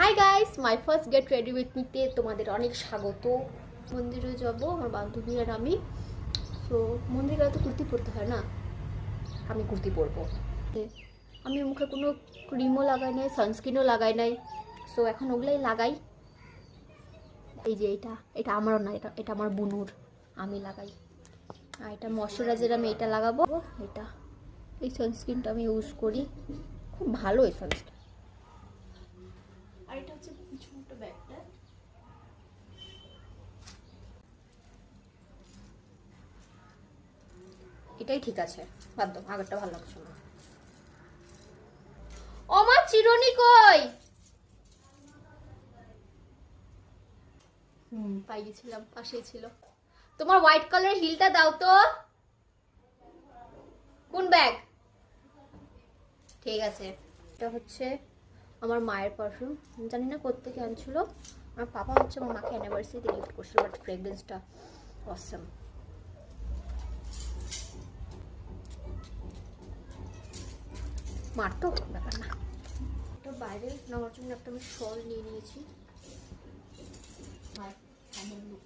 High guys, my first get ready with মিতে তোমাদের অনেক স্বাগত। মন্দিরে যাব আমার বান্ধবী আর আমি। সো মন্দিরে গেলে তো কুর্তি পরতে হয় না, আমি কুর্তি পরবো। আমি মুখে কোনো ক্রিমও লাগাই নাই, সানস্ক্রিনও লাগাই নাই। সো এখন ওগুলাই লাগাই। এই যে এটা আমারও না, এটা আমার বুনুর, আমি লাগাই। আর এটা ময়শ্চারাইজার, আমি এটা লাগাবো। এই সানস্ক্রিনটা আমি ইউজ করি, খুব ভালো এই সানস্ক্রিন। আর এটা হচ্ছে পিছনটা, ব্যাগটা। এটাই ঠিক আছে, বাদ দাও, আগেরটা ভালো লাগছে না। ও মা, চিরুনি কই? পাই গেছিলাম, পাশেই ছিল। তোমার হোয়াইট কালারের হিলটা দাও তো। কোন ব্যাগ? ঠিক আছে, এটা হচ্ছে আমার মায়ের পারফিউম। জানি না কোত্থেকে আনছিল। আমার পাপা হচ্ছে আমার মাকে অ্যানিভার্সারিতে গিফট করছিল, বাট ফ্রেগরেন্সটা অসাম। মার তো ব্যাপার না। এটা বাইরে নেওয়ার জন্য একটা আমি শল নিয়ে নিয়েছি। আর আমার লুক